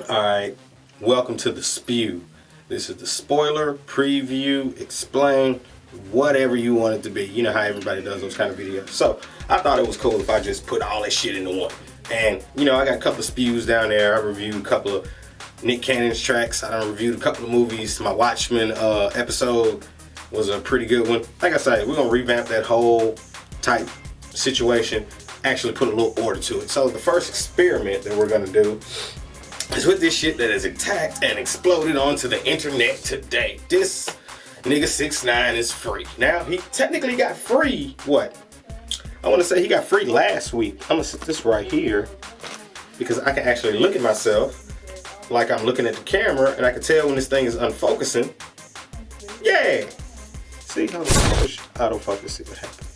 Alright, welcome to the S.P.e.W. This is the spoiler, preview, explain, whatever you want it to be. You know how everybody does those kind of videos. So, I thought it was cool if I just put all that shit into one. And, you know, I got a couple of S.P.e.W.s down there. I reviewed a couple of Nick Cannon's tracks. I done reviewed a couple of movies. My Watchmen episode was a pretty good one. Like I said, we're going to revamp that whole type situation. Actually put a little order to it. So, the first experiment that we're going to do is with this shit that has attacked and exploded onto the internet today. This nigga 6ix9ine is free. Now, he technically got free, what? I want to say he got free last week. I'm going to sit this right here because I can actually look at myself like I'm looking at the camera and I can tell when this thing is unfocusing. Yeah! See, hold on, push autofocus, see what happens.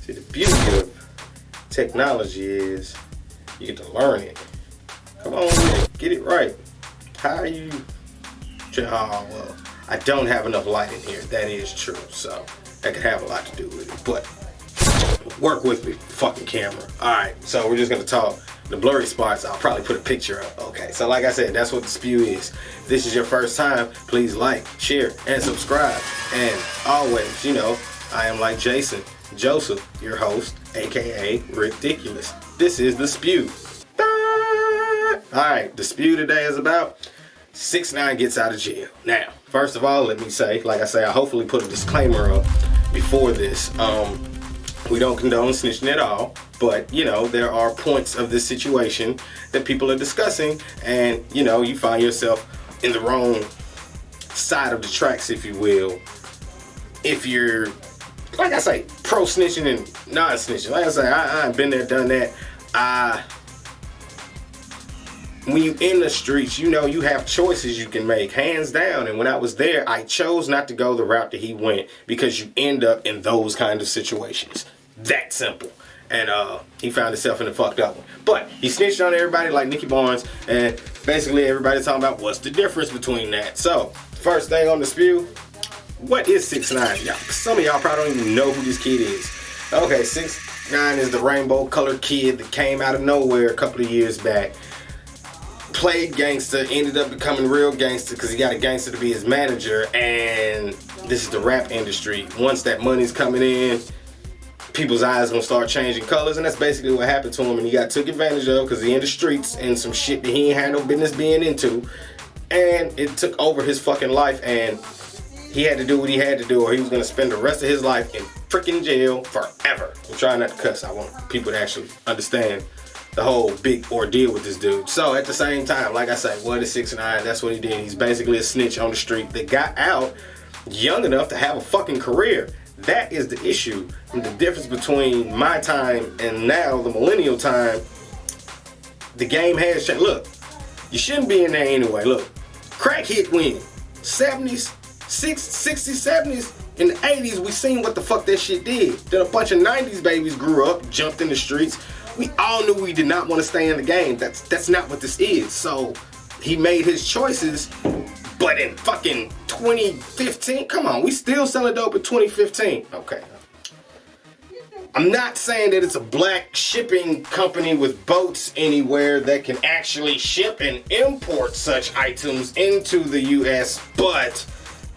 See, the beauty of technology is you get to learn it. Come on with it. Get it right. How are you? Oh, well, I don't have enough light in here. That is true. So that could have a lot to do with it. But work with me, fucking camera. Alright, so we're just going to talk. The blurry spots, I'll probably put a picture up. Okay, so like I said, that's what the S.P.e.W. is. If this is your first time, please like, share, and subscribe. And always, you know, I am like Jason Joseph, your host, aka Ridiculous. This is the S.P.e.W. Alright, the S.P.e.W. today is about 6ix9ine gets out of jail. Now, first of all, let me say, like I say, I hopefully put a disclaimer up before this. We don't condone snitching at all, but you know, there are points of this situation that people are discussing, and you know, you find yourself in the wrong side of the tracks, if you will, if you're, like I say, pro snitching and non-snitching. Like I say, I've been there, done that. When you in the streets, you know you have choices you can make, hands down. And when I was there, I chose not to go the route that he went because you end up in those kind of situations. That simple. And he found himself in a fucked up one. But he snitched on everybody like Nicky Barnes, and basically everybody's talking about what's the difference between that. So, first thing on the S.P.e.W., what is 6ix9ine? Y'all, some of y'all probably don't even know who this kid is. Okay, 6ix9ine is the rainbow colored kid that came out of nowhere a couple of years back. Played gangster, ended up becoming real gangster because he got a gangster to be his manager, and this is the rap industry. Once that money's coming in, people's eyes gonna start changing colors, and that's basically what happened to him, and he got took advantage of because he in the streets and some shit that he ain't had no business being into, and it took over his fucking life, and he had to do what he had to do or he was gonna spend the rest of his life in freaking jail forever. I'm trying not to cuss. I want people to actually understand the whole big ordeal with this dude. So at the same time, like I say, what is 6ix9ine? That's what he did. He's basically a snitch on the street that got out young enough to have a fucking career. That is the issue. And the difference between my time and now, the millennial time, the game has changed. Look, you shouldn't be in there anyway. Look, crack hit when? 70s, 60s, 70s, in the 80s, we seen what the fuck that shit did. Then a bunch of 90s babies grew up, jumped in the streets. We all knew we did not want to stay in the game. That's not what this is. So he made his choices, but in fucking 2015, come on, we still selling dope in 2015. Okay. I'm not saying that it's a black shipping company with boats anywhere that can actually ship and import such items into the US, but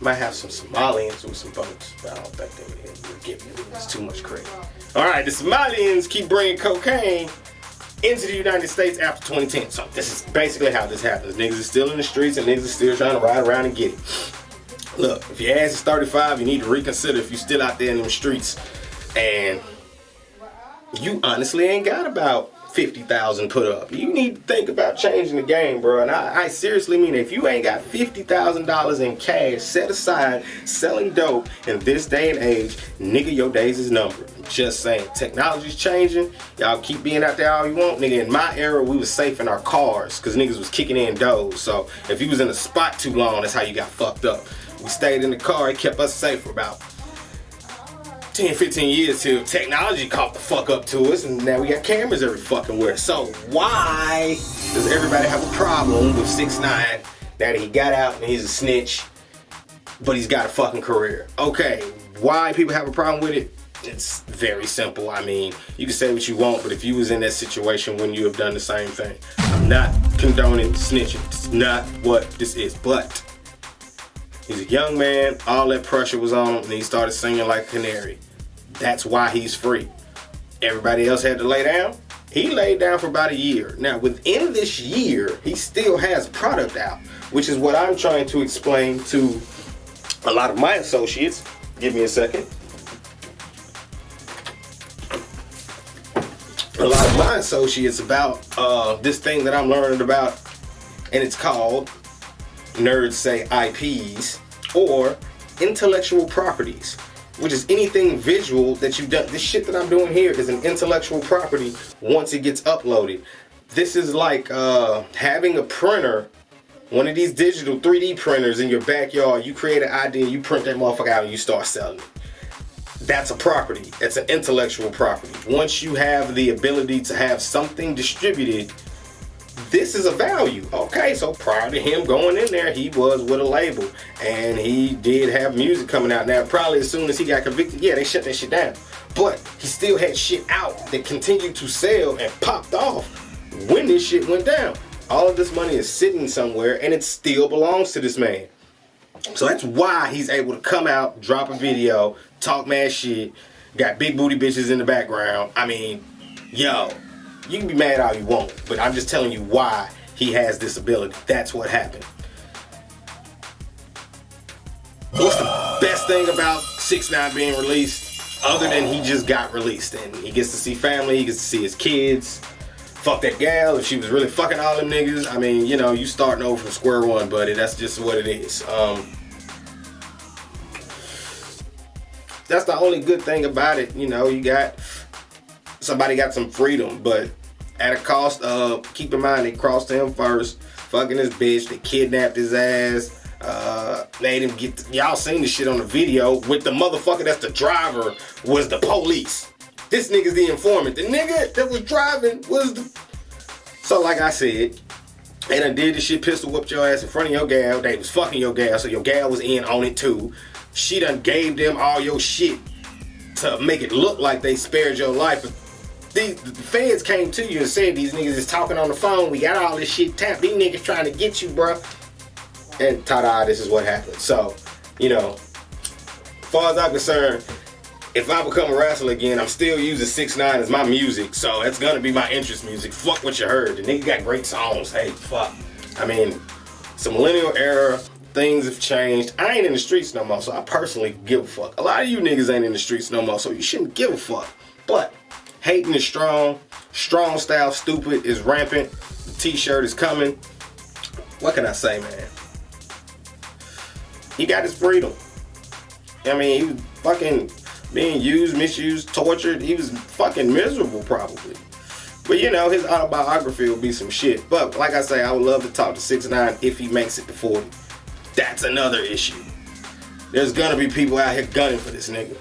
might have some Somalians with some boats, but I don't think they would give me too much credit. Alright, the Somalians keep bringing cocaine into the United States after 2010. So this is basically how this happens. Niggas are still in the streets and niggas are still trying to ride around and get it. Look, if your ass is 35, you need to reconsider if you're still out there in them streets. And you honestly ain't got about 50,000 put up. You need to think about changing the game, bro. And I seriously mean, if you ain't got $50,000 in cash set aside selling dope in this day and age, nigga, your days is numbered. I'm just saying, technology's changing. Y'all keep being out there all you want. Nigga, in my era, we was safe in our cars because niggas was kicking in doors. So if you was in a spot too long, that's how you got fucked up. We stayed in the car. It kept us safe for about 10, 15 years till technology caught the fuck up to us, and now we got cameras every fucking where. So why does everybody have a problem with 6ix9ine that he got out and he's a snitch, but he's got a fucking career? Okay, why people have a problem with it? It's very simple. I mean, you can say what you want, but if you was in that situation, wouldn't you have done the same thing? I'm not condoning snitching. It's not what this is, but he's a young man. All that pressure was on him, and he started singing like a canary. That's why he's free. Everybody else had to lay down. He laid down for about a year. Now, within this year, he still has product out, which is what I'm trying to explain to a lot of my associates. Give me a second. A lot of my associates about this thing that I'm learning about, and it's called, nerds say, IPs, or intellectual properties, which is anything visual that you've done. This shit that I'm doing here is an intellectual property once it gets uploaded. This is like having a printer, one of these digital 3D printers in your backyard. You create an idea, you print that motherfucker out, and you start selling it. That's a property. It's an intellectual property. Once you have the ability to have something distributed, this is a value. Okay, so prior to him going in there, he was with a label, and he did have music coming out. Now, probably as soon as he got convicted, yeah, they shut that shit down. But he still had shit out that continued to sell and popped off when this shit went down. All of this money is sitting somewhere, and it still belongs to this man. So that's why he's able to come out, drop a video, talk mad shit, got big booty bitches in the background. I mean, yo, you can be mad all you want, but I'm just telling you why he has this ability. That's what happened. What's the best thing about 6ix9ine being released, other than he just got released and he gets to see family, he gets to see his kids? Fuck that gal, if she was really fucking all them niggas, I mean, you know, you starting over from square one, buddy. That's just what it is. That's the only good thing about it. You know, you got, somebody got some freedom, but at a cost of, keep in mind, they crossed him first, fucking his bitch, they kidnapped his ass, made him get, y'all seen the shit on the video with the motherfucker that's the driver was the police. This nigga's the informant. The nigga that was driving was the... So like I said, they done did this shit, pistol whipped your ass in front of your gal. They was fucking your gal, so your gal was in on it too. She done gave them all your shit to make it look like they spared your life. But the feds came to you and said, these niggas is talking on the phone. We got all this shit tapped. These niggas trying to get you, bruh. And ta-da, this is what happened. So, you know, as far as I'm concerned, if I become a wrestler again, I'm still using 6ix9ine as my music, so that's gonna be my interest music. Fuck what you heard. The nigga got great songs. Hey, fuck. I mean, it's a millennial era. Things have changed. I ain't in the streets no more, so I personally give a fuck. A lot of you niggas ain't in the streets no more, so you shouldn't give a fuck. But hating is strong. Strong style stupid is rampant. The t-shirt is coming. What can I say, man? He got his freedom. I mean, he was fucking being used, misused, tortured. He was fucking miserable probably. But you know, his autobiography will be some shit. But like I say, I would love to talk to 6ix9ine if he makes it to 40. That's another issue. There's gonna be people out here gunning for this nigga.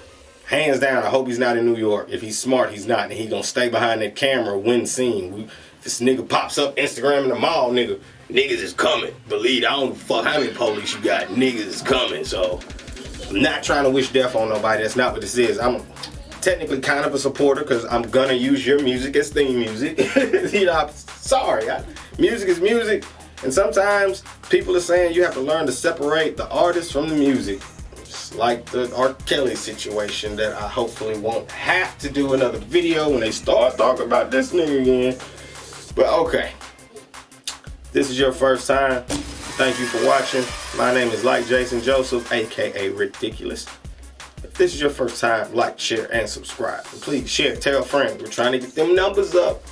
Hands down, I hope he's not in New York. If he's smart, he's not. And he gonna stay behind that camera when seen. If this nigga pops up Instagram in the mall, niggas is coming. Believe, I don't fuck how many police you got. Niggas is coming, so... I'm not trying to wish death on nobody. That's not what this is. I'm technically kind of a supporter because I'm gonna use your music as theme music. You know, I'm sorry. Music is music, and sometimes people are saying you have to learn to separate the artist from the music. It's like the R. Kelly situation that I hopefully won't have to do another video when they start talking about this nigga again. But okay, this is your first time. Thank you for watching. My name is likejason Joseph, aka Ridiculous. If this is your first time, like, share, and subscribe. And please share, tell friends. We're trying to get them numbers up.